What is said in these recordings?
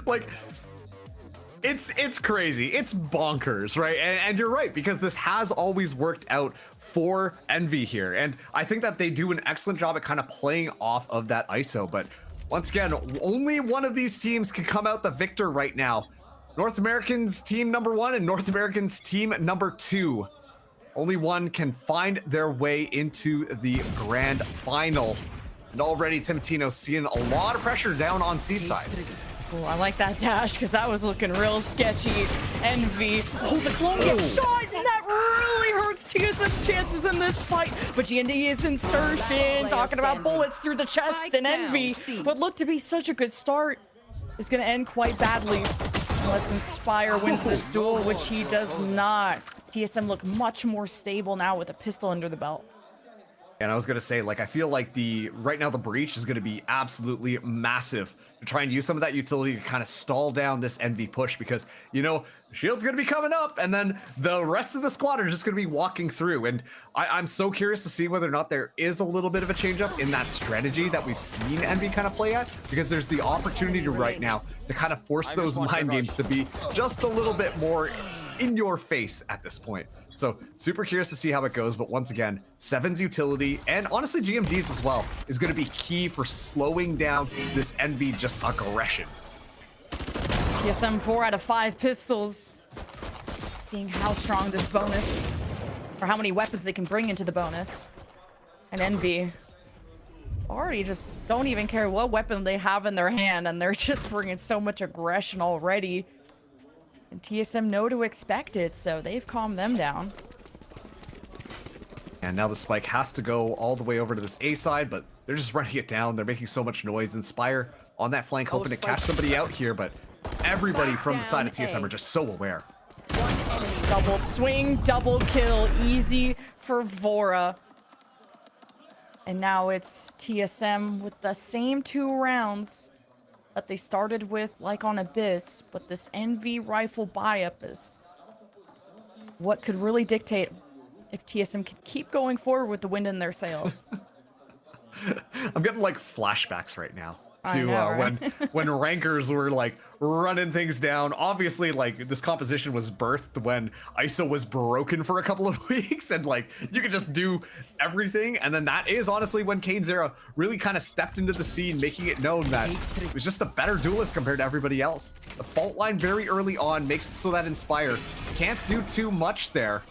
Like, it's crazy. It's bonkers, right? And you're right, because this has always worked out for Envy here. And I think that they do an excellent job at kind of playing off of that ISO. But once again, only one of these teams can come out the victor right now. North Americans team number 1 and North Americans team number 2. Only one can find their way into the grand final. And already Timotino seeing a lot of pressure down on Seaside. Oh, I like that dash because that was looking real sketchy. Envy. Oh, the clone gets shot, and that really hurts TSM's chances in this fight. But GND is insertion, talking about bullets through the chest, and Envy, what looked to be such a good start, is going to end quite badly. Unless Inspire wins this duel, which he does not. TSM look much more stable now with a pistol under the belt. And I was gonna say, like, I feel like right now the breach is gonna be absolutely massive to try and use some of that utility to kind of stall down this Envy push, because, you know, Shield's gonna be coming up and then the rest of the squad are just gonna be walking through. And I'm so curious to see whether or not there is a little bit of a change up in that strategy that we've seen Envy kind of play at, because there's the opportunity to right now to kind of force those mind games to be just a little bit more in your face at this point. So super curious to see how it goes, but once again, Seven's utility, and honestly GMD's as well, is going to be key for slowing down this Envy just aggression. TSM 4 out of 5 pistols. Seeing how strong this bonus, or how many weapons they can bring into the bonus. And Envy already just don't even care what weapon they have in their hand, and they're just bringing so much aggression already. And TSM know to expect it, so they've calmed them down. And now the spike has to go all the way over to this A side, but they're just running it down. They're making so much noise. Inspire on that flank, hoping to catch somebody out here, but everybody from the side of TSM are just so aware. Double swing, double kill, easy for Vora. And now it's TSM with the same 2 rounds that they started with, like on Abyss, but this Envy rifle buy-up is what could really dictate if TSM could keep going forward with the wind in their sails. I'm getting like flashbacks right now to know, right? when rankers were like running things down. Obviously, like, this composition was birthed when ISO was broken for a couple of weeks, and like you could just do everything. And then that is honestly when Cainzera really kind of stepped into the scene, making it known that it was just a better duelist compared to everybody else. The fault line very early on makes it so that Inspire can't do too much there.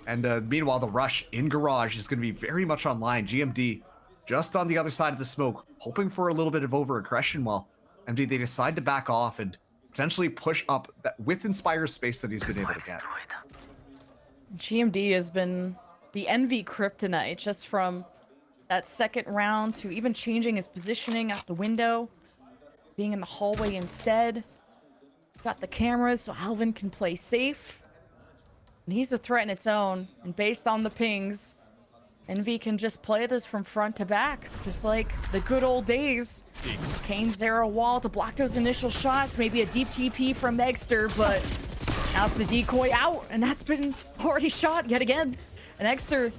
And meanwhile, the rush in Garage is going to be very much online. GMD just on the other side of the smoke, hoping for a little bit of over-aggression, while MD, they decide to back off and potentially push up that with Inspire's space that he's been able to get. GMD has been the Envy kryptonite, just from that second round to even changing his positioning out the window, being in the hallway instead. Got the cameras so Alvin can play safe. And he's a threat in its own, and based on the pings, Envy can just play this from front to back, just like the good old days. Cainzera wall to block those initial shots, maybe a deep TP from Megster, but now it's the decoy out, and that's been already shot yet again. And Egster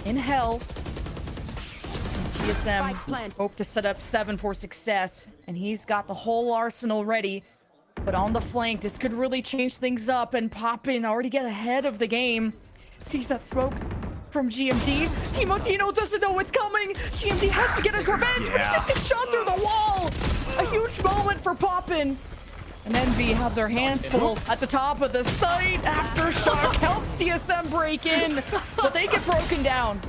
in hell. And TSM hope to set up 7 for success, and he's got the whole arsenal ready. But on the flank, this could really change things up, and Poppin already get ahead of the game. Sees that smoke from GMD. Timotino doesn't know what's coming. GMD has to get his revenge, but he just gets shot through the wall. A huge moment for Poppin. And Envy have their hands full at the top of the site. Aftershock helps TSM break in, but they get broken down.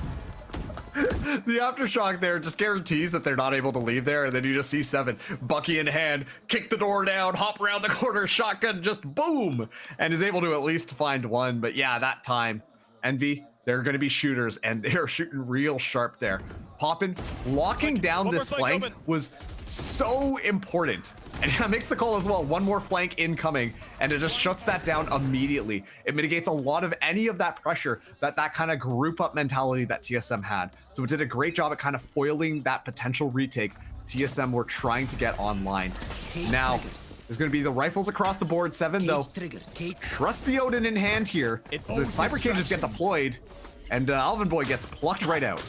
The Aftershock there just guarantees that they're not able to leave there, and then you just see Seven, Bucky in hand, kick the door down, hop around the corner, shotgun, just boom, and is able to at least find one. But yeah, that time, Envy, they're going to be shooters, and they're shooting real sharp there. Poppin, locking down this flank was so important. And that makes the call as well. One more flank incoming, and it just shuts that down immediately. It mitigates a lot of any of that pressure that kind of group up mentality that TSM had. So it did a great job at kind of foiling that potential retake TSM were trying to get online. Now, there's going to be the rifles across the board. Seven, though, trusty Odin in hand here. The cyber cages get deployed, and Alvin Boy gets plucked right out.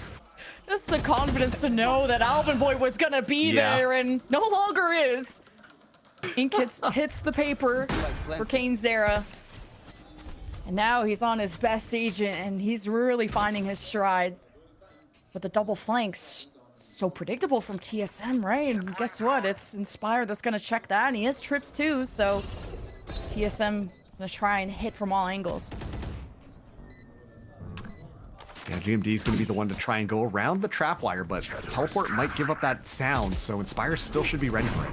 Just the confidence to know that Alvin Boy was going to be there, and no longer is. Ink hits the paper for Kane Zera. And now he's on his best agent, and he's really finding his stride. But the double flanks, so predictable from TSM, right? And guess what? It's Inspire that's going to check that, and he has trips too, so TSM going to try and hit from all angles. Yeah, GMD is going to be the one to try and go around the trap wire, but Teleport might give up that sound, so Inspire still should be ready for it.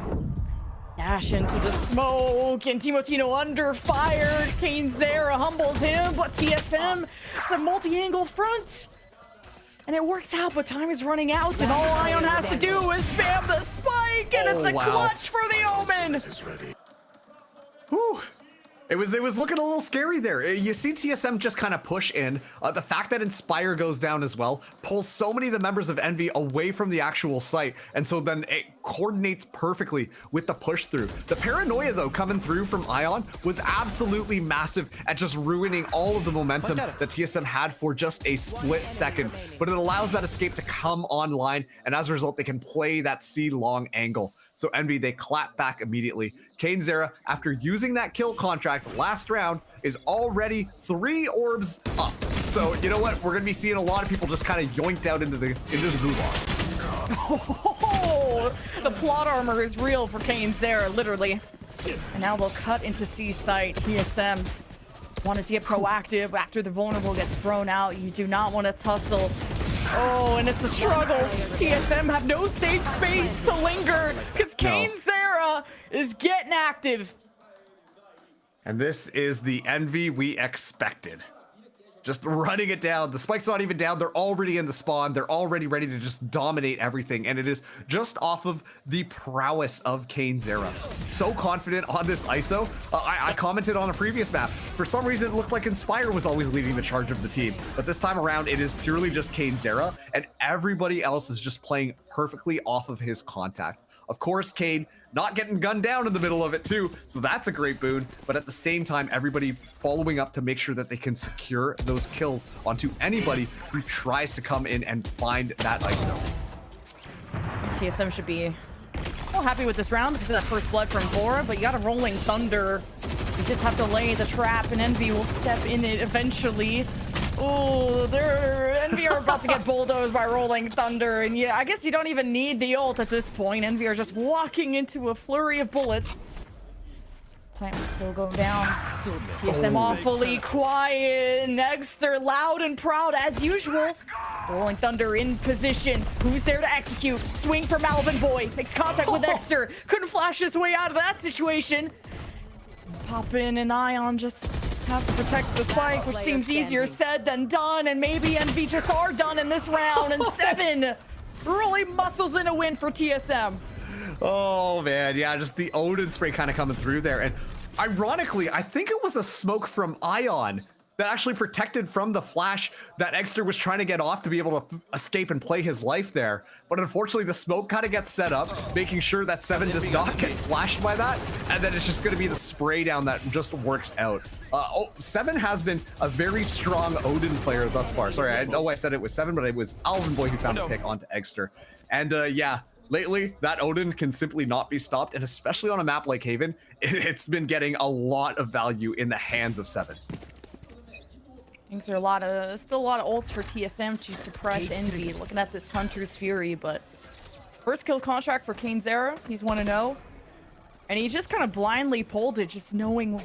Dash into the smoke, and Timotino under fire. Kane Zera humbles him, but TSM, it's a multi-angle front. And it works out, but time is running out, and all Ion has to do is spam the spike, and it's a clutch for the Omen. Whew. It was looking a little scary there. You see TSM just kind of push in. The fact that Inspire goes down as well pulls so many of the members of Envy away from the actual site, and so then it coordinates perfectly with the push through. The paranoia though coming through from Ion was absolutely massive at just ruining all of the momentum that TSM had for just a split second, but it allows that escape to come online, and as a result they can play that C long angle. So Envy, they clap back immediately. Kane Zera, after using that kill contract last round, is already 3 orbs up. So you know what? We're gonna be seeing a lot of people just kind of yoinked out into the gulag. Oh, the plot armor is real for Kane Zera, literally. And now they'll cut into C site. TSM wanted to get proactive after the vulnerable gets thrown out. You do not want to tussle. Oh, and it's a struggle. TSM have no safe space to linger because Kane Zera is getting active. And this is the Envy we expected. Just running it down. The spike's not even down. They're already in the spawn. They're already ready to just dominate everything. And it is just off of the prowess of Kane Zera. So confident on this ISO. I commented on a previous map. For some reason, it looked like Inspire was always leading the charge of the team. But this time around, it is purely just Kane Zera. And everybody else is just playing perfectly off of his contact. Of course, Kane not getting gunned down in the middle of it too, so that's a great boon. But at the same time, everybody following up to make sure that they can secure those kills onto anybody who tries to come in and find that ISO. TSM should be well happy with this round because of that first blood from Bora, but you got a Rolling Thunder. You just have to lay the trap, and Envy will step in it eventually. Oh, Envy are about to get bulldozed by Rolling Thunder, and yeah, I guess you don't even need the ult at this point. Envy are just walking into a flurry of bullets. Plant will still go down. TSM awfully quiet. Negster loud and proud as usual. Rolling Thunder in position. Who's there to execute? Swing for Malvin Boy. Makes contact with Negster. Couldn't flash his way out of that situation. Pop in and Ion just have to protect the spike, which seems easier said than done. And maybe Envy just are done in this round. And 7 really muscles in a win for TSM. Oh man, yeah, just the Odin spray kind of coming through there. And ironically, I think it was a smoke from Ion that actually protected from the flash that Exter was trying to get off to be able to escape and play his life there. But unfortunately, the smoke kind of gets set up, making sure that 7 does not get flashed by that. And then it's just going to be the spray down that just works out. 7 has been a very strong Odin player thus far. Sorry, I know I said it was 7, but it was Alvin Boy who found a pick onto Exter. And yeah, lately, that Odin can simply not be stopped, and especially on a map like Haven, it's been getting a lot of value in the hands of 7. I think there are still a lot of ults for TSM to suppress Envy. Looking at this Hunter's Fury, but first kill contract for Kane Zera. He's 1-0, and he just kind of blindly pulled it, just knowing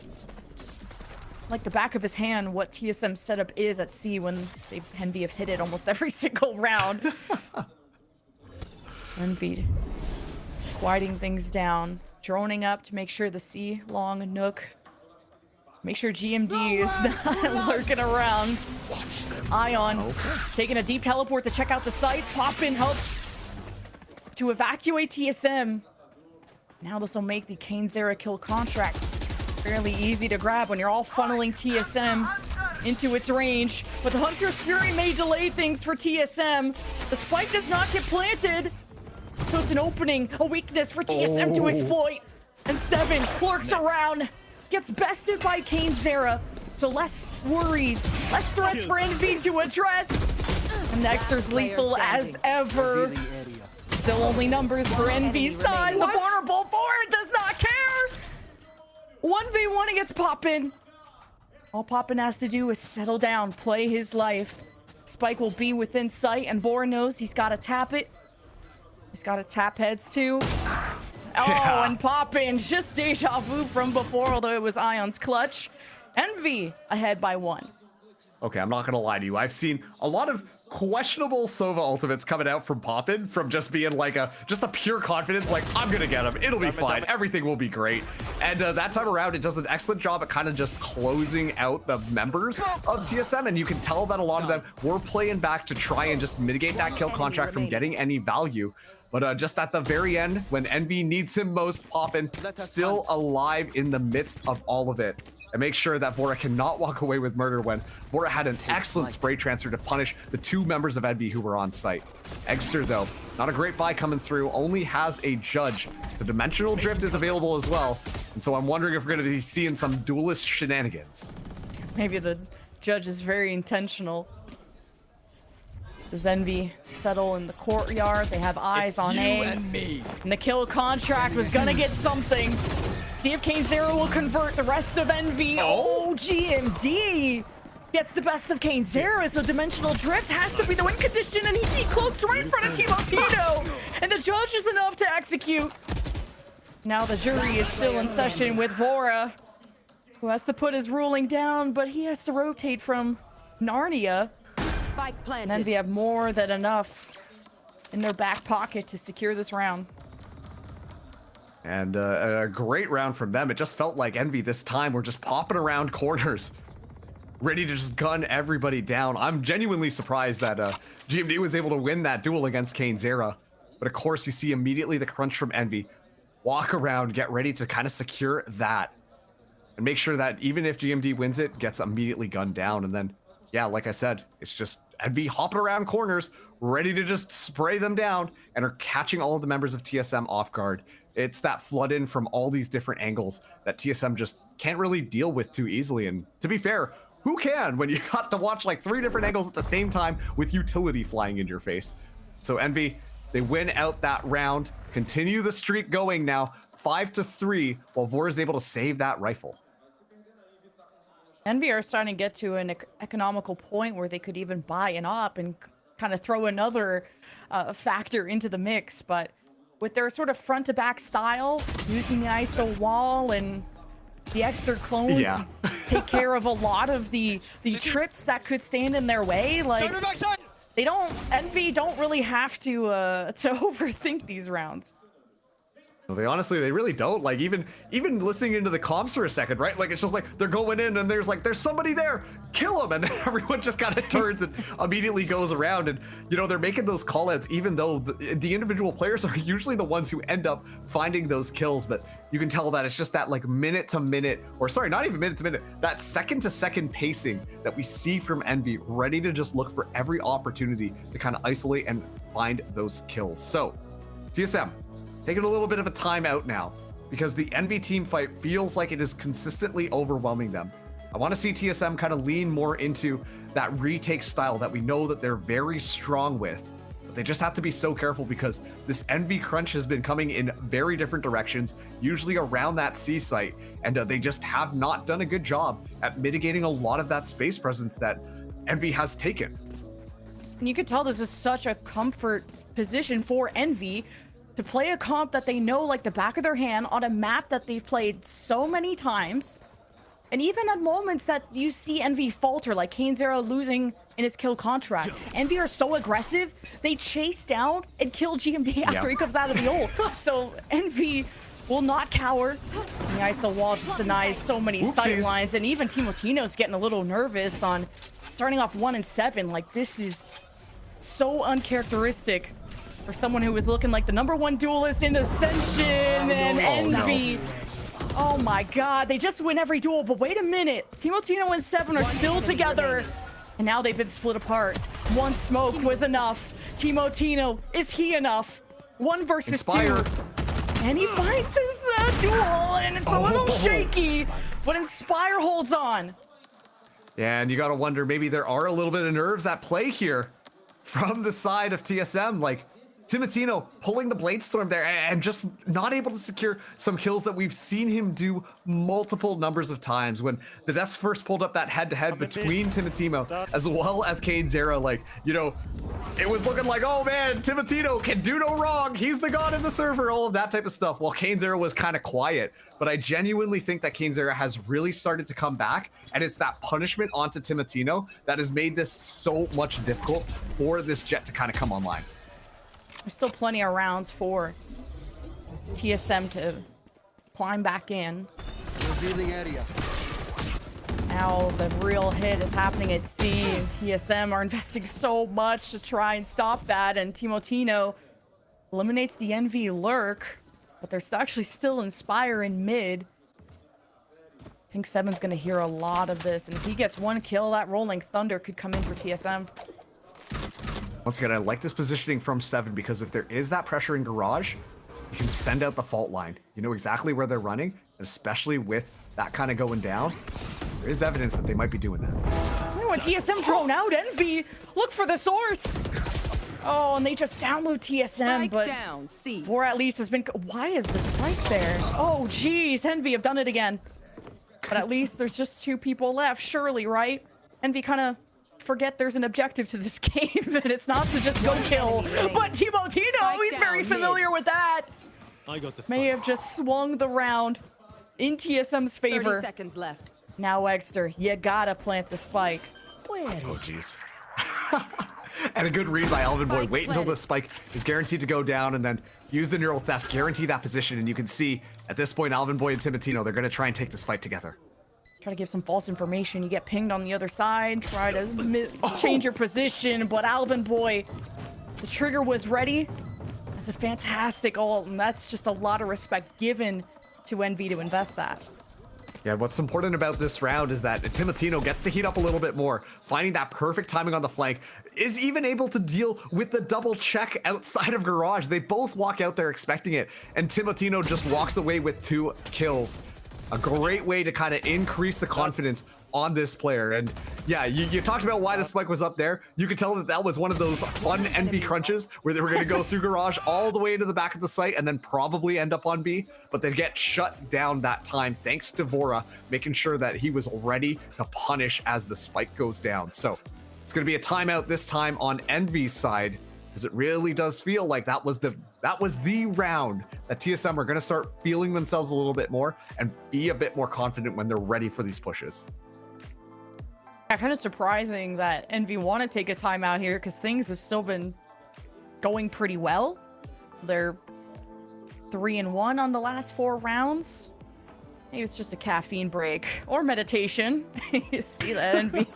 like the back of his hand what TSM's setup is at C when Envy have hit it almost every single round. Envy quieting things down, droning up to make sure the C long nook. Make sure GMD is not lurking around. Ion taking a deep teleport to check out the site. Pop in helps to evacuate TSM. Now this will make the Kane Zera kill contract fairly easy to grab when you're all funneling TSM into its range. But the Hunter's Fury may delay things for TSM. The spike does not get planted, so it's an opening, a weakness for TSM to exploit. And 7 lurks around. Gets bested by Kane Zera, so less worries, less threats for Envy to address. And Nexter's lethal as ever. Still only numbers for Envy's side. The vulnerable forward does not care. 1v1 against Poppin. All Poppin has to do is settle down, play his life. Spike will be within sight, and Vora knows he's got to tap it. He's got to tap heads too. Oh, and Poppin, just deja vu from before, although it was Ion's clutch. Envy ahead by 1. Okay, I'm not gonna lie to you. I've seen a lot of questionable Sova ultimates coming out from Poppin from just being like just a pure confidence, like, I'm gonna get him, it'll be fine, everything will be great. And that time around, it does an excellent job at kind of just closing out the members of TSM, and you can tell that a lot of them were playing back to try and just mitigate that kill contract from getting any value. But just at the very end, when Envy needs him most, Poppin still alive in the midst of all of it. And make sure that Vora cannot walk away with murder when Vora had an excellent spray transfer to punish the 2 members of Envy who were on site. Eggster, though, not a great buy coming through, only has a judge. The dimensional drift is available as well. And so I'm wondering if we're going to be seeing some duelist shenanigans. Maybe the judge is very intentional. Does Envy settle in the courtyard? They have eyes on A. And the kill contract was gonna get something. See if Kane Zero will convert the rest of Envy. Oh, GMD gets the best of Kane Zero. So dimensional drift has to be the win condition, and he cloaks right in front of Team Tino. And the judge is enough to execute. Now the jury is still in session with Vora, who has to put his ruling down, but he has to rotate from Narnia. And Envy have more than enough in their back pocket to secure this round. And a great round from them. It just felt like Envy this time were just popping around corners, ready to just gun everybody down. I'm genuinely surprised that GMD was able to win that duel against Kane Zera. But of course, you see immediately the crunch from Envy. Walk around, get ready to kind of secure that. And make sure that even if GMD wins it, gets immediately gunned down. And then, yeah, like I said, it's just Envy hopping around corners, ready to just spray them down, and are catching all of the members of TSM off guard. It's that flood in from all these different angles that TSM just can't really deal with too easily. And to be fair, who can when you got to watch like 3 different angles at the same time with utility flying in your face? So Envy, they win out that round, continue the streak going now, 5-3, while Vora is able to save that rifle. Envy are starting to get to an economical point where they could even buy an op and kind of throw another factor into the mix. But with their sort of front to back style, using the ISO wall and the extra clones take care of a lot of the trips that could stand in their way. Like, they don't, Envy don't really have to overthink these rounds. They honestly, they really don't. Like, even listening into the comms for a second, right? Like, it's just like they're going in and there's somebody there, kill him, and then everyone just kind of turns and immediately goes around. And you know, they're making those call outs even though the individual players are usually the ones who end up finding those kills. But you can tell that it's just that like minute to minute, or sorry, not even minute to minute, that second to second pacing that we see from Envy, ready to just look for every opportunity to kind of isolate and find those kills. So TSM taking a little bit of a timeout now because the Envy team fight feels like it is consistently overwhelming them. I want to see TSM kind of lean more into that retake style that we know that they're very strong with, but they just have to be so careful because this Envy crunch has been coming in very different directions, usually around that C site, and they just have not done a good job at mitigating a lot of that space presence that Envy has taken. And you could tell this is such a comfort position for Envy to play a comp that they know like the back of their hand on a map that they've played so many times. And even at moments that you see Envy falter, like Kane Zero losing in his kill contract. Envy are so aggressive, they chase down and kill GMD after he comes out of the ult. So Envy will not cower. And the ISO wall just denies so many sight lines. And even Team Tino's getting a little nervous on starting off 1-7. Like, this is so uncharacteristic for someone who was looking like the #1 duelist in Ascension and Envy. Oh my god, they just win every duel, but wait a minute. Team Tino and 7 are still together, and now they've been split apart. One smoke was enough. Team Tino, is he enough? 1 versus Inspire. 2. And he finds his duel, and it's a little shaky, but Inspire holds on. Yeah, and you gotta wonder, maybe there are a little bit of nerves at play here from the side of TSM. Like, Timotino pulling the Blade Storm there and just not able to secure some kills that we've seen him do multiple numbers of times. When the desk first pulled up that head-to-head between Timotino as well as cainzero, like, you know, it was looking like, oh man, Timotino can do no wrong. He's the god in the server, all of that type of stuff. While cainzero was kind of quiet. But I genuinely think that cainzero has really started to come back, and it's that punishment onto Timotino that has made this so much difficult for this Jett to kind of come online. There's still plenty of rounds for TSM to climb back in. Revealing area. Now the real hit is happening at C, and TSM are investing so much to try and stop that, and Timotino eliminates the NV lurk, but they're actually still Inspire in mid. I think Seven's gonna hear a lot of this, and if he gets one kill, that Rolling Thunder could come in for TSM. Once again, I like this positioning from Seven, because if there is that pressure in Garage, you can send out the fault line. You know exactly where they're running, and especially with that kind of going down, there is evidence that they might be doing that. Oh, and TSM drone out. Envy, look for the source. Oh, and they just download TSM, Spike but down, C. Vor at least has been... Why is the spike there? Oh, geez, Envy have done it again. But at least there's just 2 people left, surely, right? Envy kind of forget there's an objective to this game, and it's not to just go kill. But Timotino, he's very familiar with that. May have just swung the round in TSM's favor. 30 seconds left. Now, Egster, you gotta plant the spike. Oh, jeez. And a good read by Alvin Boy. Wait until the spike is guaranteed to go down, and then use the neural theft, guarantee that position, and you can see at this point, Alvin Boy and Timotino, they're going to try and take this fight together. Try to give some false information. You get pinged on the other side. Try to change your position, but Alvin Boy, the trigger was ready. That's a fantastic ult, and that's just a lot of respect given to NV to invest that. Yeah, what's important about this round is that Timotino gets to heat up a little bit more, finding that perfect timing on the flank, is even able to deal with the double check outside of Garage. They both walk out there expecting it, and Timotino just walks away with 2 kills. A great way to kind of increase the confidence on this player. And yeah, you talked about why the spike was up there. You could tell that that was one of those fun NV crunches where they were going to go through Garage all the way into the back of the site and then probably end up on B, but they get shut down that time thanks to Vora making sure that he was ready to punish as the spike goes down. So it's going to be a timeout this time on NV's side, because it really does feel like that was the round that TSM are going to start feeling themselves a little bit more and be a bit more confident when they're ready for these pushes. Yeah, kind of surprising that NV want to take a timeout here, because things have still been going pretty well. They're 3-1 on the last 4 rounds. Maybe it's just a caffeine break or meditation. You see that, NV?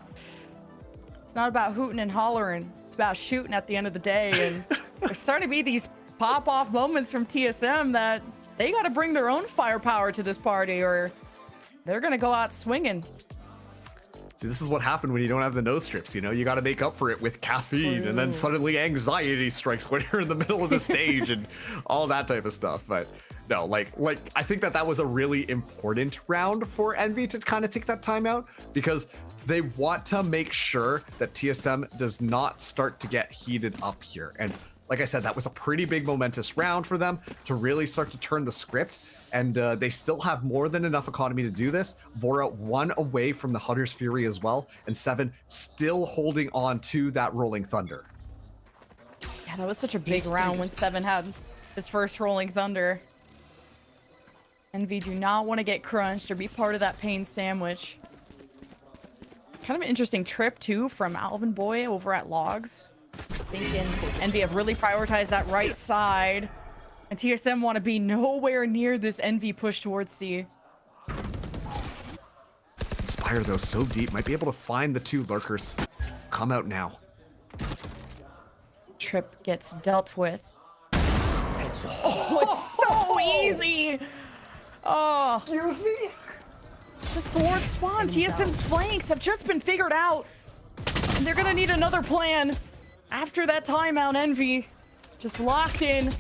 It's not about hooting and hollering. It's about shooting at the end of the day. And there's starting to be these pop-off moments from TSM that they got to bring their own firepower to this party, or they're going to go out swinging. See, this is what happened when you don't have the nose strips, you know? You got to make up for it with caffeine, and then suddenly anxiety strikes when you're in the middle of the stage and all that type of stuff. But no, like I think that was a really important round for Envy to kind of take that time out, because they want to make sure that TSM does not start to get heated up here. And like I said, that was a pretty big momentous round for them to really start to turn the script. And they still have more than enough economy to do this. Vora 1 away from the Hunter's Fury as well, and 7 still holding on to that Rolling Thunder. Yeah, that was such a big round when 7 had his first Rolling Thunder. NV do not want to get crunched or be part of that pain sandwich. Kind of an interesting trip, too, from Alvin Boy over at Logs. Thinking NV have really prioritized that right side. And TSM want to be nowhere near this NV push towards C. Inspire, though, so deep. Might be able to find the 2 lurkers. Come out now. Trip gets dealt with. Oh, it's so easy! Oh. Excuse me? Just towards spawn. TSM's flanks have just been figured out. And they're going to need another plan. After that timeout, Envy just locked in.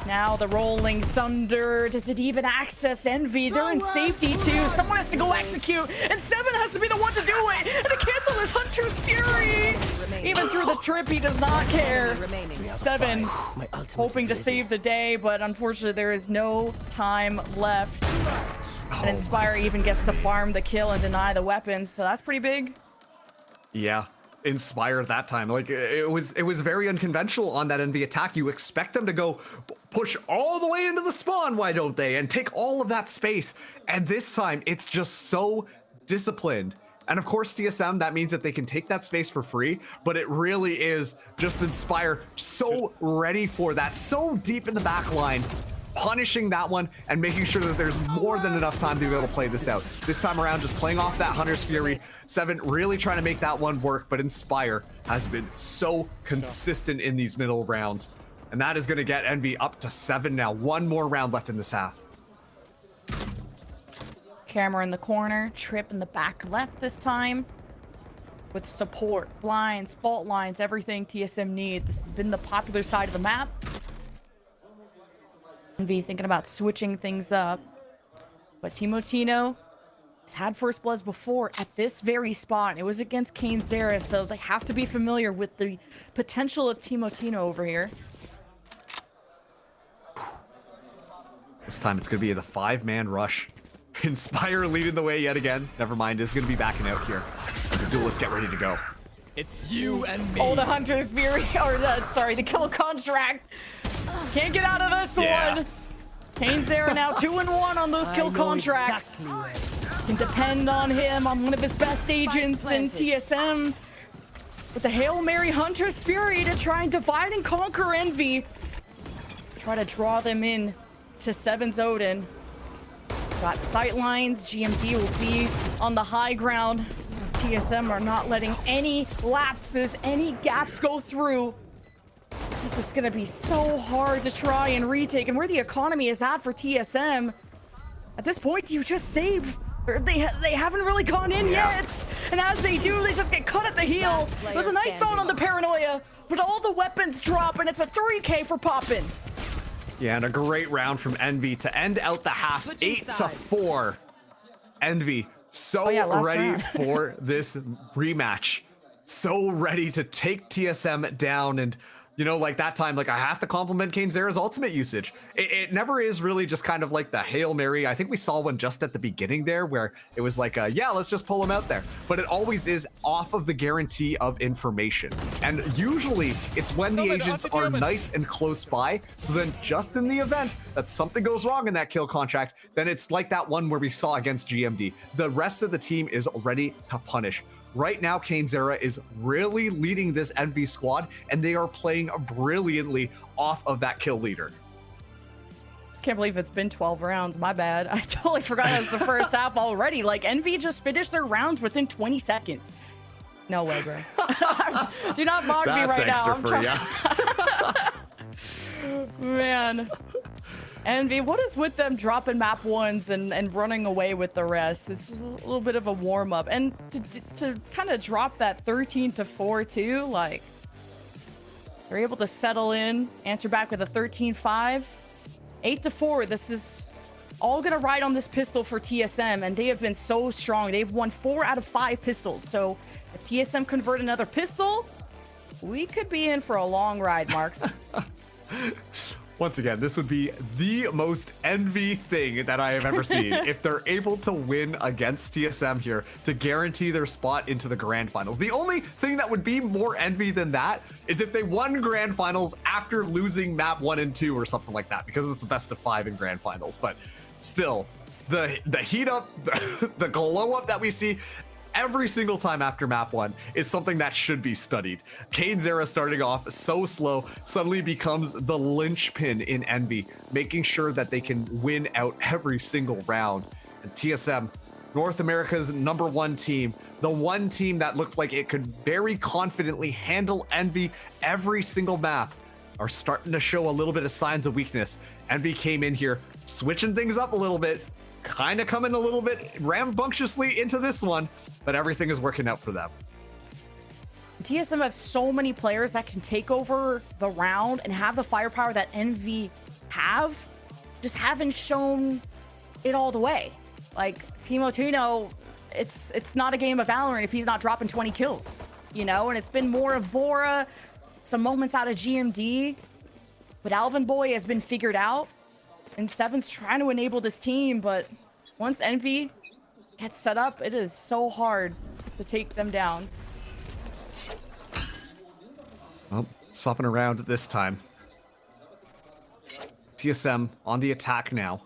Now the rolling thunder. Does it even access Envy? They're in safety too. Someone has to go execute, and Seven has to be the one to do it. And to cancel his Hunter's Fury. Even through the trip, he does not care. Seven hoping to save the day, but unfortunately there is no time left. And Inspire even gets to farm the kill and deny the weapons, so that's pretty big. Yeah. Inspire that time, like it was very unconventional on that Envy attack. You expect them to go push all the way into the spawn, why don't they, and take all of that space, and this time it's just so disciplined. And of course TSM, that means that they can take that space for free, but it really is just Inspire so ready for that, so deep in the back line, punishing that one and making sure that there's more than enough time to be able to play this out. This time around, just playing off that Hunter's Fury. Seven really trying to make that one work, but Inspire has been so consistent in these middle rounds. And that is going to get Envy up to 7 now. One more round left in this half. Camera in the corner, Trip in the back left this time. With support, blinds, fault lines, everything TSM need. This has been the popular side of the map. Envy thinking about switching things up, but Timotino has had first bloods before at this very spot. It was against Kane Zera, so they have to be familiar with the potential of Timotino over here. This time it's going to be the 5-man rush. Inspire leading the way yet again. Never mind, is going to be backing out here. The duelists get ready to go. It's you and me. Oh, the Hunter's Fury, or the kill contract. Can't get out of this one. Kane Zera now 2-1 on those kill contracts. Can depend on him, on one of his best agents in TSM. With the Hail Mary Hunter's Fury to try and divide and conquer Envy. Try to draw them in to Seven's Odin. Got sight lines. GMD will be on the high ground. TSM are not letting any lapses, any gaps go through. This is going to be so hard to try and retake, and where the economy is at for TSM. At this point, you just save. They haven't really gone in yet, and as they do, they just get cut at the heel. It was a nice thought on the Paranoia, but all the weapons drop, and it's a 3K for Poppin. Yeah, and a great round from Envy to end out the half. 8-4. Envy so ready for this rematch. So ready to take TSM down, and you know, like that time, like I have to compliment Kane Zera's ultimate usage. It never is really just kind of like the Hail Mary. I think we saw one just at the beginning there where it was like, yeah, let's just pull him out there. But it always is off of the guarantee of information. And usually it's when the agents are nice and close by. So then just in the event that something goes wrong in that kill contract, then it's like that one where we saw against GMD. The rest of the team is ready to punish. Right now, Kane Zera is really leading this Envy squad, and they are playing brilliantly off of that kill leader. Just can't believe it's been 12 rounds. My bad. I totally forgot it was the first half already. Like, Envy just finished their rounds within 20 seconds. No way, bro. Do not mock me right now. That's Man. Envy, what is with them dropping map ones and running away with the rest? It's a little bit of a warm-up. And to kind of drop that 13-4 too, like, they're able to settle in, answer back with a 13-5. 8-4, this is all gonna ride on this pistol for TSM, and they have been so strong. They've won 4 out of 5 pistols. So if TSM convert another pistol, we could be in for a long ride, Marks. Once again, this would be the most Envy thing that I have ever seen. If they're able to win against TSM here to guarantee their spot into the grand finals. The only thing that would be more Envy than that is if they won grand finals after losing map 1 and 2 or something like that, because it's the best of 5 in grand finals. But still, the heat up, the glow up that we see every single time after map 1 is something that should be studied. Kane Zera starting off so slow suddenly becomes the linchpin in Envy, making sure that they can win out every single round. And TSM, North America's #1 team, the one team that looked like it could very confidently handle Envy every single map, are starting to show a little bit of signs of weakness. Envy came in here, switching things up a little bit, kind of coming a little bit rambunctiously into this one, but everything is working out for them. TSM have so many players that can take over the round and have the firepower that Envy just haven't shown it all the way. Like, Timotino, it's not a game of Valorant if he's not dropping 20 kills, you know? And it's been more of Vora, some moments out of GMD, but Alvin Boy has been figured out, and Seven's trying to enable this team, but once Envy gets set up, it is so hard to take them down. Well, swapping around this time. TSM on the attack now.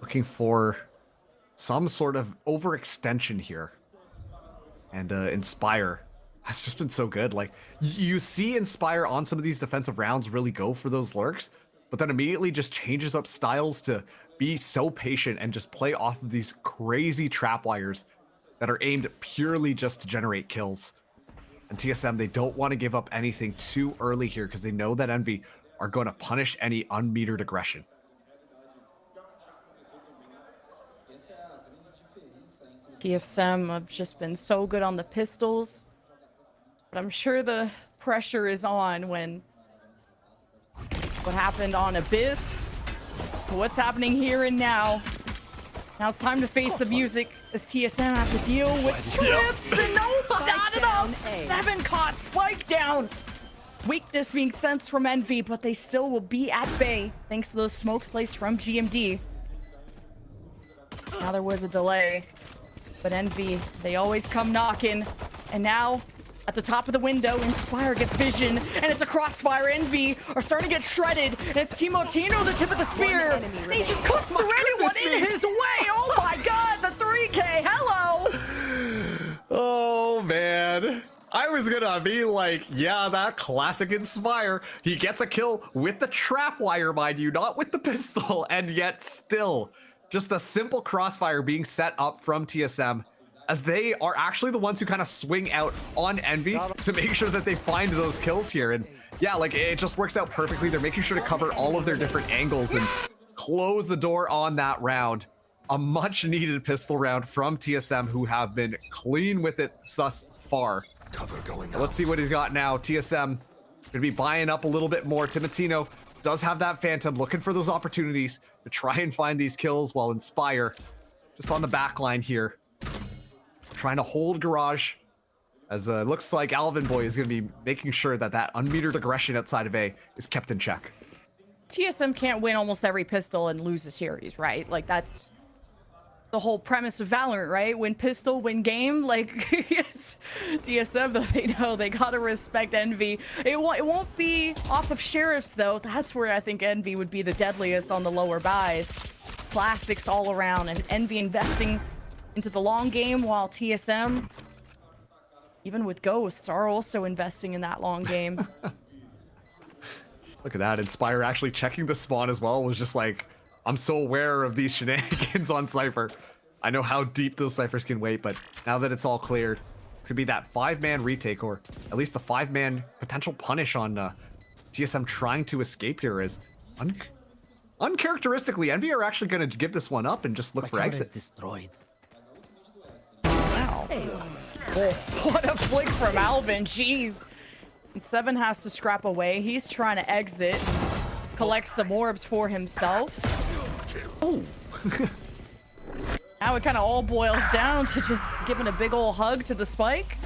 Looking for some sort of overextension here. And Inspire has just been so good. Like, you see Inspire on some of these defensive rounds really go for those lurks, but then immediately just changes up styles to be so patient and just play off of these crazy trap wires that are aimed purely just to generate kills. And TSM, they don't want to give up anything too early here because they know that Envy are going to punish any unmetered aggression. TSM have just been so good on the pistols, but I'm sure the pressure is on when what happened on Abyss to what's happening here and now. Now it's time to face the music as TSM have to deal with trips and no, not enough. 7 caught, spike down. Weakness being sensed from Envy, but they still will be at bay thanks to those smokes placed from GMD. Now there was a delay, but Envy, they always come knocking. And now at the top of the window, Inspire gets vision, and it's a crossfire. Envy are starting to get shredded, and it's Timotino, the tip of the spear. And he just cooks through anyone in his way. Oh my god, the 3K, hello. Oh man. I was gonna be like, yeah, that classic Inspire. He gets a kill with the trap wire, mind you, not with the pistol, and yet still, just a simple crossfire being set up from TSM, as they are actually the ones who kind of swing out on Envy to make sure that they find those kills here. And yeah, like, it just works out perfectly. They're making sure to cover all of their different angles and close the door on that round. A much needed pistol round from TSM, who have been clean with it thus far. Cover going Let's see what he's got now. TSM gonna be buying up a little bit more. Timotino does have that Phantom, looking for those opportunities to try and find these kills, while Inspire just on the back line here, trying to hold Garage, as it looks like Alvin Boy is gonna be making sure that that unmetered aggression outside of A is kept in check. TSM can't win almost every pistol and lose a series, right? Like, that's the whole premise of Valorant, right? Win pistol, win game. Like, yes, TSM, though, they know they gotta respect Envy. It won't be off of Sheriffs, though. That's where I think Envy would be the deadliest on the lower buys. Classics all around, and Envy investing into the long game, while TSM, even with Ghosts, are also investing in that long game. Look at that. Inspire actually checking the spawn as well. Was just like, I'm so aware of these shenanigans on Cypher. I know how deep those Cyphers can wait, but now that it's all cleared, it's gonna be that 5-man retake, or at least the 5-man potential punish on TSM trying to escape here. Is uncharacteristically, Envy are actually gonna give this one up and just look for exits. Destroyed. Wow. Oh, what a flick from Alvin, jeez. And 7 has to scrap away. He's trying to exit, collect some orbs for himself. Oh. Now it kind of all boils down to just giving a big old hug to the spike.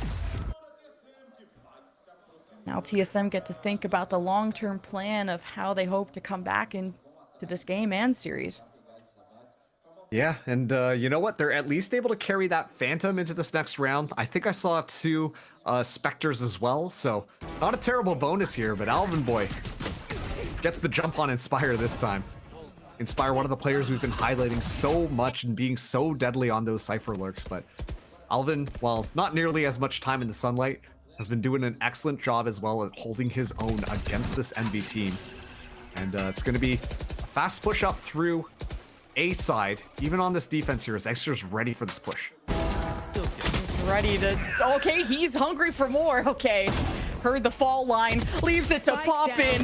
Now TSM get to think about the long-term plan of how they hope to come back into this game and series. Yeah, and you know what? They're at least able to carry that Phantom into this next round. I think I saw 2 Spectres as well, so not a terrible bonus here, but Alvin Boy gets the jump on Inspire this time. Inspire, one of the players we've been highlighting so much and being so deadly on those Cypher lurks, but Alvin, while not nearly as much time in the sunlight, has been doing an excellent job as well at holding his own against this Envy team. And it's going to be a fast push up through A side, even on this defense here, as Extra's ready for this push. He's ready to... Okay, he's hungry for more. Okay. Heard the fall line, leaves it to pop in.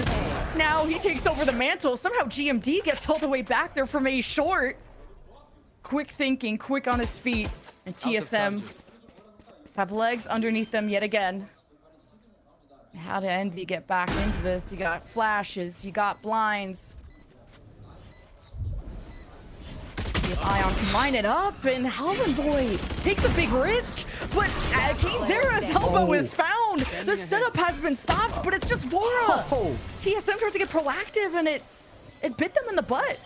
Now he takes over the mantle. Somehow GMD gets all the way back there from A short. Quick thinking, quick on his feet. And TSM have legs underneath them yet again. How did Envy get back into this? You got flashes, you got blinds. See if Ion can line it up, and Halvin Boy takes a big risk, but Kane Zera's elbow is found. The setup has been stopped, but it's just Vora. TSM tried to get proactive, and it bit them in the butt.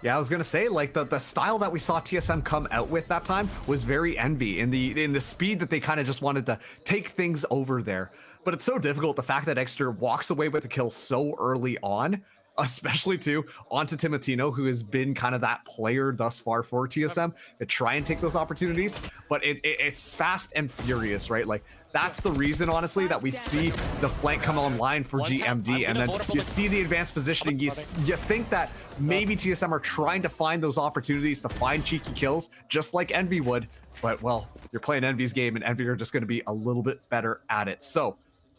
Yeah, I was gonna say, like, the style that we saw TSM come out with that time was very Envy in the speed that they kind of just wanted to take things over there. But it's so difficult, the fact that Exeter walks away with the kill so early on, especially too onto Timotino, who has been kind of that player thus far for TSM to try and take those opportunities. But it's fast and furious, right? Like, that's the reason, honestly, that we see the flank come online for GMD, and then you see the advanced positioning. You think that maybe TSM are trying to find those opportunities to find cheeky kills, just like Envy would. But, well, you're playing Envy's game, and Envy are just going to be a little bit better at it. So,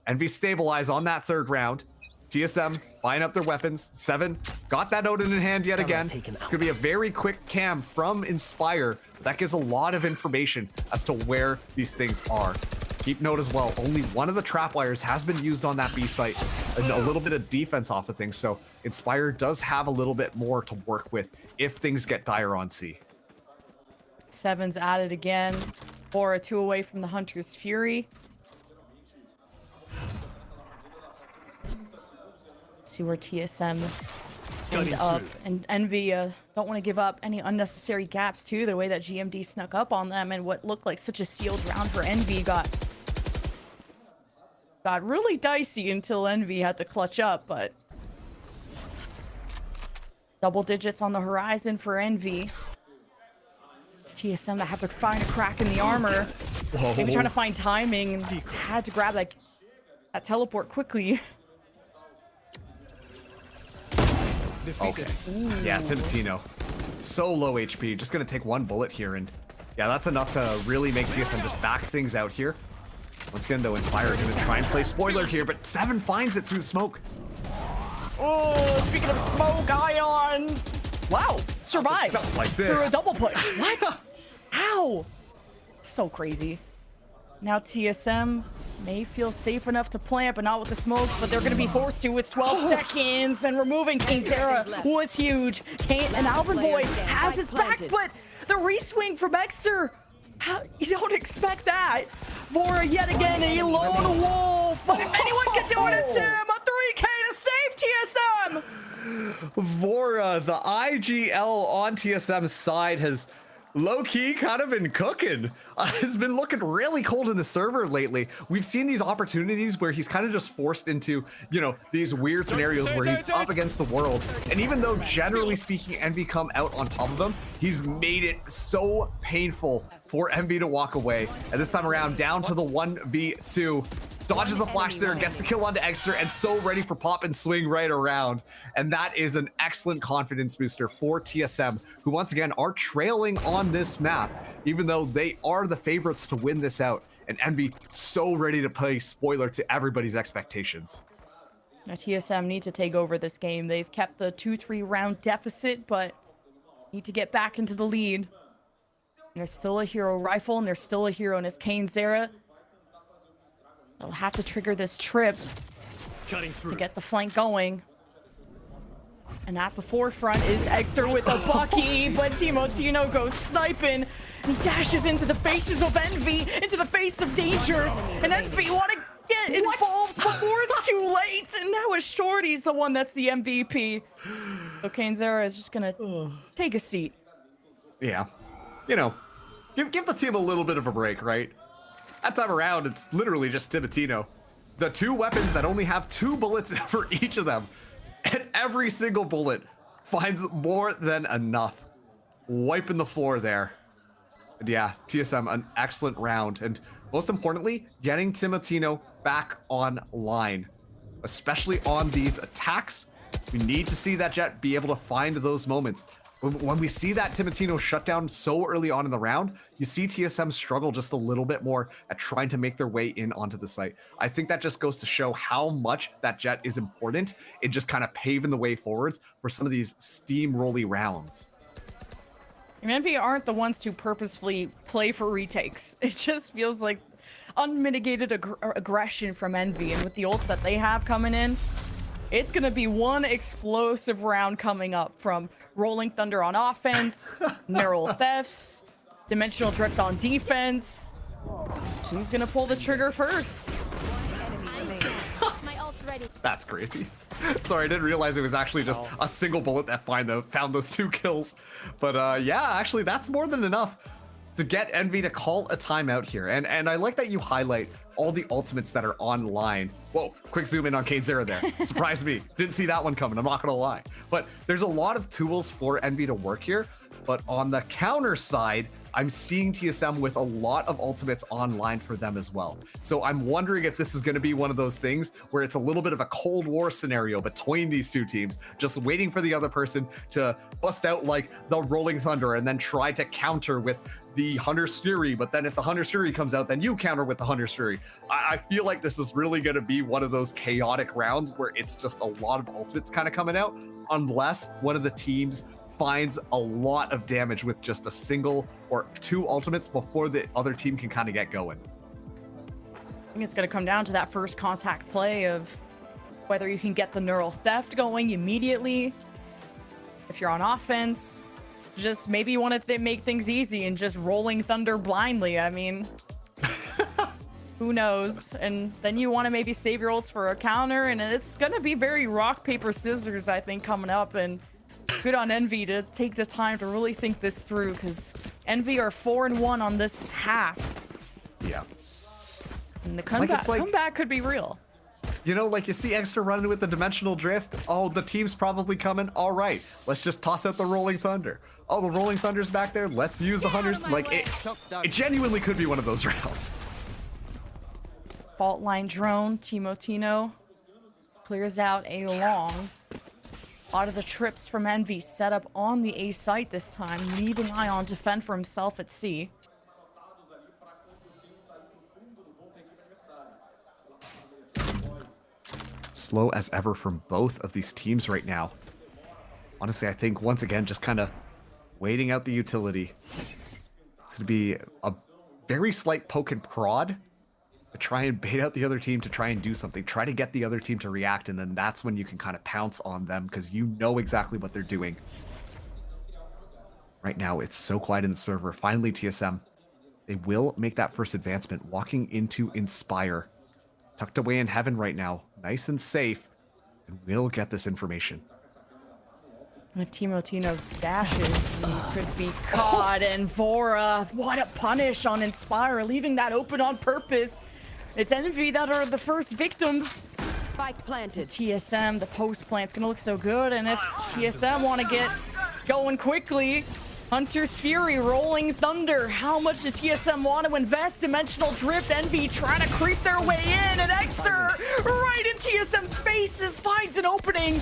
Envy stabilize on that third round. TSM buying up their weapons. 7 got that Odin in hand yet again. It's going to be a very quick cam from Inspire. That gives a lot of information as to where these things are. Keep note as well, only one of the trapwires has been used on that B site, and a little bit of defense off of things. So Inspire does have a little bit more to work with if things get dire on C. 7's at it again. 4 2 away from the Hunter's Fury. See where TSM end up, and Envy don't want to give up any unnecessary gaps too. The way that GMD snuck up on them, and what looked like such a sealed round for Envy got really dicey until Envy had to clutch up. But double digits on the horizon for Envy. It's TSM that had to find a crack in the armor. Maybe trying to find timing, and had to grab like that teleport quickly. Okay. Yeah, Timotino. So low HP. Just going to take one bullet here. And yeah, that's enough to really make TSM just back things out here. Once again, though, Inspire going to try and play spoiler here, but 7 finds it through the smoke. Oh, speaking of smoke, Ion. Wow, survived. Just like this. Through a double push. What? How? So crazy. Now TSM may feel safe enough to plant, but not with the smokes, but they're going to be forced to with 12 seconds, and removing Kane Zera was huge. Kane and Alvin Boy has his back, but the reswing from Exeter, you don't expect that. Vora yet again, a lone wolf, but if anyone can do it, it's him. A 3K to save TSM. Vora, the IGL on TSM's side, has low-key kind of been cooking. Has been looking really cold in the server lately. We've seen these opportunities where he's kind of just forced into, you know, these weird scenarios where he's up against the world. And even though generally speaking, Envy come out on top of him, he's made it so painful for Envy to walk away. And this time around, down to the 1v2. Dodges the flash there, gets the kill onto Exeter, and so ready for pop and swing right around. And that is an excellent confidence booster for TSM, who once again are trailing on this map, even though they are the favorites to win this out. And Envy so ready to play spoiler to everybody's expectations. Now TSM need to take over this game. They've kept the 2-3 round deficit, but need to get back into the lead. And there's still a hero rifle, and there's still a hero in his Kane Zera. They'll have to trigger this trip to get the flank going. And at the forefront is Exeter with a Bucky, but Timotino goes sniping. He dashes into the faces of Envy, into the face of danger. And Envy want to get involved before it's too late. And now it's Shorty's the one that's the MVP. So Kane Zera is just going to take a seat. Yeah. You know, give the team a little bit of a break, right? That time around, it's literally just Timotino. The 2 weapons that only have 2 bullets for each of them. And every single bullet finds more than enough. Wiping the floor there. And yeah, TSM, an excellent round. And most importantly, getting Timotino back online. Especially on these attacks. We need to see that Jet be able to find those moments. When we see that Timotino shut down so early on in the round, you see TSM struggle just a little bit more at trying to make their way in onto the site. I think that just goes to show how much that Jet is important in just kind of paving the way forwards for some of these steamrolly rounds. And Envy aren't the ones to purposefully play for retakes. It just feels like unmitigated aggression from Envy, and with the ults that they have coming in, it's gonna be one explosive round coming up from Rolling Thunder on offense, Neural Thefts, Dimensional Drift on defense. Who's gonna pull the trigger first? That's crazy. Sorry, I didn't realize it was actually just a single bullet that found those 2 kills. But yeah, actually, that's more than enough to get Envy to call a timeout here. And I like that you highlight all the ultimates that are online. Whoa, quick zoom in on Cade Zera there. Surprised me. Didn't see that one coming, I'm not gonna lie. But there's a lot of tools for Envy to work here. But on the counter side, I'm seeing TSM with a lot of ultimates online for them as well. So I'm wondering if this is going to be one of those things where it's a little bit of a Cold War scenario between these 2 teams, just waiting for the other person to bust out like the Rolling Thunder and then try to counter with the Hunter's Fury. But then if the Hunter's Fury comes out, then you counter with the Hunter's Fury. I feel like this is really going to be one of those chaotic rounds where it's just a lot of ultimates kind of coming out, unless one of the teams finds a lot of damage with just a single or 2 ultimates before the other team can kind of get going. I think it's going to come down to that first contact play of whether you can get the Neural Theft going immediately. If you're on offense, just maybe you want to make things easy and just Rolling Thunder blindly. I mean, who knows? And then you want to maybe save your ults for a counter, and it's going to be very rock, paper, scissors, I think, coming up. And good on Envy to take the time to really think this through, because Envy are 4-1 on this half. Yeah. And the comeback could be real. You know, like you see Extra running with the Dimensional Drift. Oh, the team's probably coming. All right, let's just toss out the Rolling Thunder. Oh, the Rolling Thunder's back there. Let's use the Hunters. Like, it genuinely could be one of those rounds. Fault line drone, Timotino clears out a long. A lot of the trips from Envy set up on the A site this time, leaving Ion to fend for himself at C. Slow as ever from both of these teams right now. Honestly, I think once again, just kind of waiting out the utility. It's going to be a very slight poke and prod to try and bait out the other team to try and do something. Try to get the other team to react, and then that's when you can kind of pounce on them because you know exactly what they're doing. Right now, it's so quiet in the server. Finally, TSM, they will make that first advancement, walking into Inspire. Tucked away in heaven right now, nice and safe, and we'll get this information. And if Timotino dashes, he could be caught. And Vora, what a punish on Inspire, leaving that open on purpose. It's Envy that are the first victims. Spike planted. TSM, the post plant's gonna look so good, and if TSM want to get going quickly, Hunter's Fury, Rolling Thunder. How much does TSM want to invest? Dimensional Drift, Envy trying to creep their way in, and Exter right in TSM's faces finds an opening.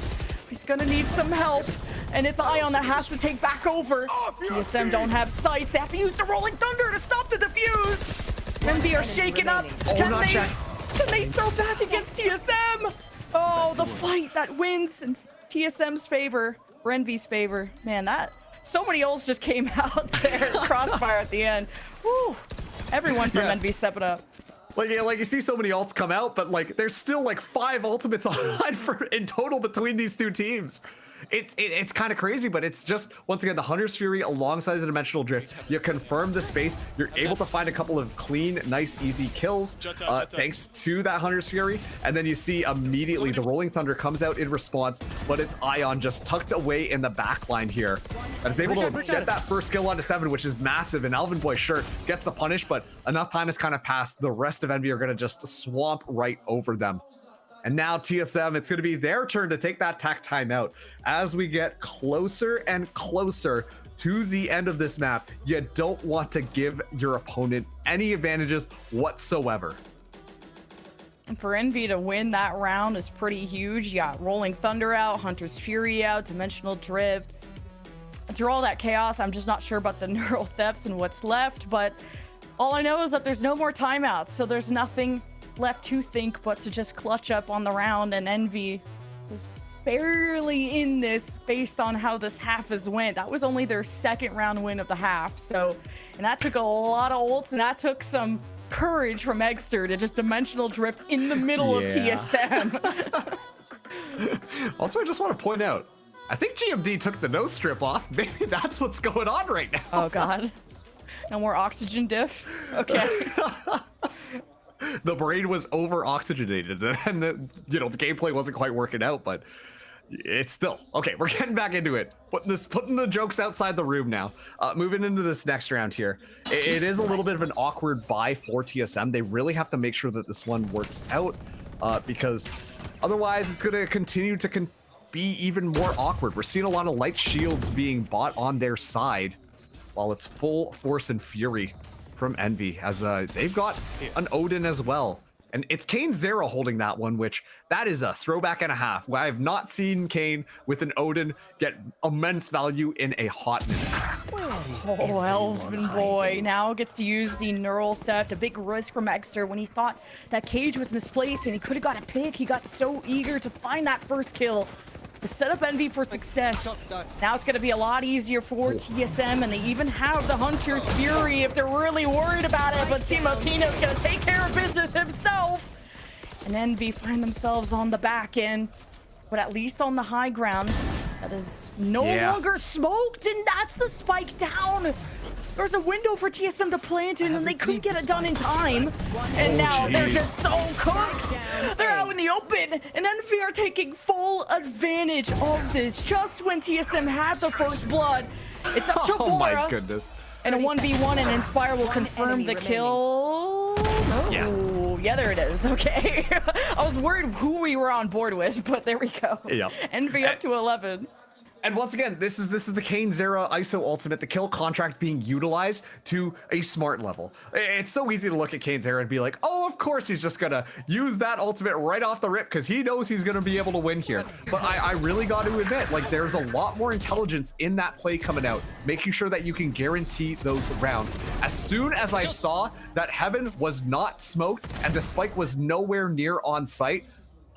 He's gonna need some help, and it's Ion that has to take back over. TSM don't have sights. They have to use the Rolling Thunder to stop the defuse. Envy are shaken up. Can they throw back against TSM? Oh, the fight that wins in TSM's favor, or Envy's favor. Man, that so many ults just came out there. Crossfire at the end. Woo! Everyone from Envy stepping up. Like you see so many ults come out, but like there's still like 5 ultimates on in total between these 2 teams. It's kind of crazy, but it's just, once again, the Hunter's Fury alongside the Dimensional Drift. You confirm the space. You're able to find a couple of clean, nice, easy kills thanks to that Hunter's Fury. And then you see immediately the Rolling Thunder comes out in response, but it's Ion just tucked away in the back line here. And is able to get that first kill onto 7, which is massive. And Alvin Boy, sure, gets the punish, but enough time has kind of passed. The rest of Envy are going to just swamp right over them. And now TSM, it's going to be their turn to take that tack timeout. As we get closer and closer to the end of this map, you don't want to give your opponent any advantages whatsoever. And for Envy to win that round is pretty huge. You got Rolling Thunder out, Hunter's Fury out, Dimensional Drift. And through all that chaos, I'm just not sure about the Neural Thefts and what's left, but all I know is that there's no more timeouts, so there's nothing left to think but to just clutch up on the round. And Envy was barely in this based on how this half has went. That was only their 2nd round win of the half, so, and that took a lot of ults, and that took some courage from Egster to just dimensional drift in the middle of TSM. Also, I just want to point out, I think GMD took the nose strip off. Maybe that's what's going on right now. Oh god. No more oxygen diff. Okay. The brain was over oxygenated, and the gameplay wasn't quite working out, but it's still okay. We're getting back into it. Putting the jokes outside the room now. Moving into this next round here. It is a little bit of an awkward buy for TSM. They really have to make sure that this one works out, because otherwise it's going to continue to be even more awkward. We're seeing a lot of light shields being bought on their side, while it's full force and fury from Envy, as they've got an Odin as well. And it's Kane Zera holding that one, which that is a throwback and a half. I have not seen Kane with an Odin get immense value in a hot minute. Oh, Elven boy now gets to use the neural theft, a big risk from Egster when he thought that cage was misplaced and he could have got a pick. He got so eager to find that first kill to set up Envy for success. Now it's going to be a lot easier for TSM, and they even have the Hunter's Fury if they're really worried about it, but Timotino's going to take care of business himself. And Envy find themselves on the back end, but at least on the high ground. That is no longer smoked, and that's the spike down. There's a window for TSM to plant in, and they couldn't get it done in time. And now they're just so cooked. They're out in the open, and Envy are taking full advantage of this. Just when TSM had the first blood, it's up to Vora. Oh my goodness. And a 1v1, and Inspire will confirm the kill. Oh, yeah, there it is. Okay. I was worried who we were on board with, but there we go. Yeah. Envy up to 11. And once again, this is the Kane Zera ISO ultimate, the kill contract being utilized to a smart level. It's so easy to look at Kane Zera and be like, oh, of course he's just gonna use that ultimate right off the rip because he knows he's gonna be able to win here. But I really got to admit, like, there's a lot more intelligence in that play coming out, making sure that you can guarantee those rounds. As soon as I saw that Heaven was not smoked and the spike was nowhere near on site,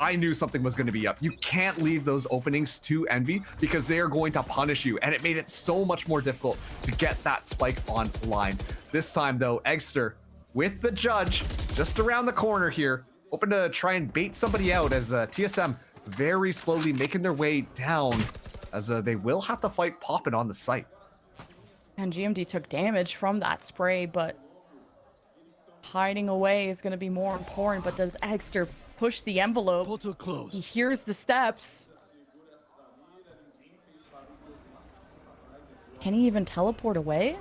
I knew something was going to be up. You can't leave those openings to Envy because they are going to punish you. And it made it so much more difficult to get that spike online. This time, though, Egster with the judge just around the corner here, hoping to try and bait somebody out as TSM very slowly making their way down, as they will have to fight Poppin on the site. And GMD took damage from that spray, but hiding away is going to be more important. But does Egster push the envelope? Portal closed. He hears the steps. Can he even teleport away?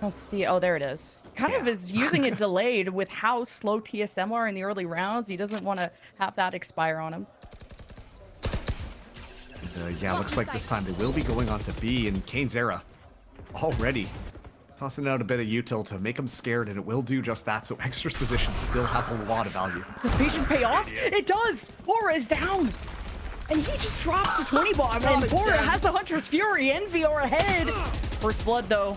Let's see. Oh, there it is. Kind of is using it delayed with how slow TSM are in the early rounds. He doesn't want to have that expire on him. Yeah, looks like this time they will be going on to B, and Kane Zera already tossing out a bit of util to make him scared, and it will do just that, so Extra's position still has a lot of value. Does patience pay off? It does! Vora is down! And he just drops the 20 bomb, and Vora has the Hunter's Fury. Envy are ahead! First blood, though.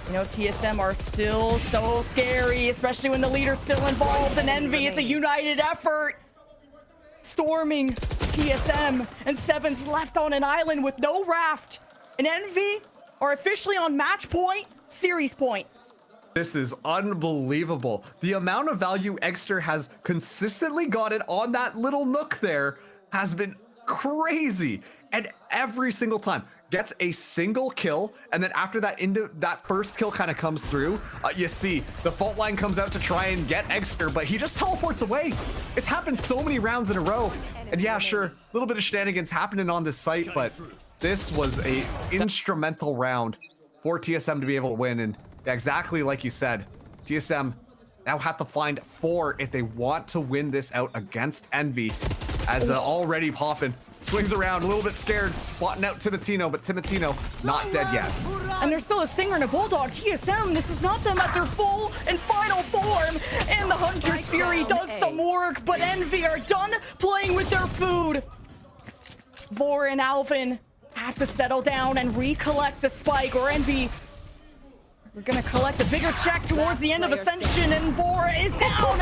You know, TSM are still so scary, especially when the leader's still involved, and Envy, it's a united effort! Storming TSM, and Seven's left on an island with no raft. And Envy are officially on match point. Series point. This is unbelievable. The amount of value Egster has consistently gotten on that little nook there has been crazy. And every single time gets a single kill, and then after that that first kill kind of comes through, you see the fault line comes out to try and get Egster, but he just teleports away. It's happened so many rounds in a row. And yeah, sure, a little bit of shenanigans happening on this site, but this was a instrumental round for TSM to be able to win. And exactly like you said, TSM now have to find 4 if they want to win this out against Envy, as already Poppin swings around a little bit scared, spotting out Timotino, but Timotino not dead yet. And there's still a Stinger and a Bulldog. TSM, this is not them at their full and final form. And the Hunter's Fury does some work, but Envy are done playing with their food. Vora and Alvin have to settle down and recollect the spike, or Envy, we're gonna collect a bigger check towards the end of Ascension, and Vora is down,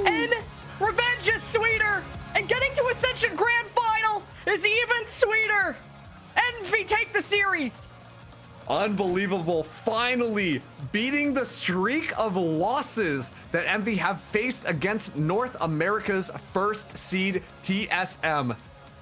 and revenge is sweeter, and getting to Ascension Grand Final is even sweeter. Envy take the series. Unbelievable. Finally beating the streak of losses that Envy have faced against North America's first seed TSM.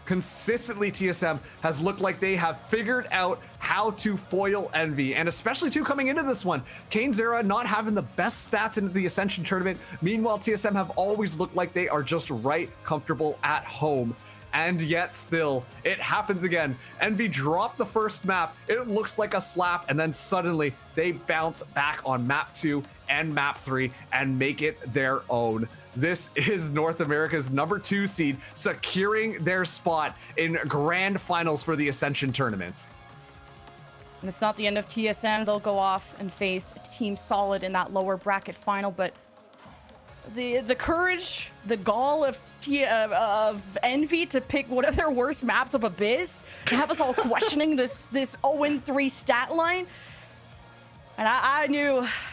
Consistently, TSM has looked like they have figured out how to foil Envy, and especially too coming into this one, Kane Zera not having the best stats in the Ascension tournament. Meanwhile, TSM have always looked like they are just right comfortable at home. And yet still, it happens again. Envy dropped the first map. It looks like a slap, and then suddenly they bounce back on map 2 and map 3 and make it their own. This is North America's number 2 seed, securing their spot in grand finals for the Ascension tournament. And it's not the end of TSM. They'll go off and face Team Solid in that lower bracket final, but the courage, the gall of Envy to pick one of their worst maps of Abyss, to have us all questioning this 0-3 stat line. And I knew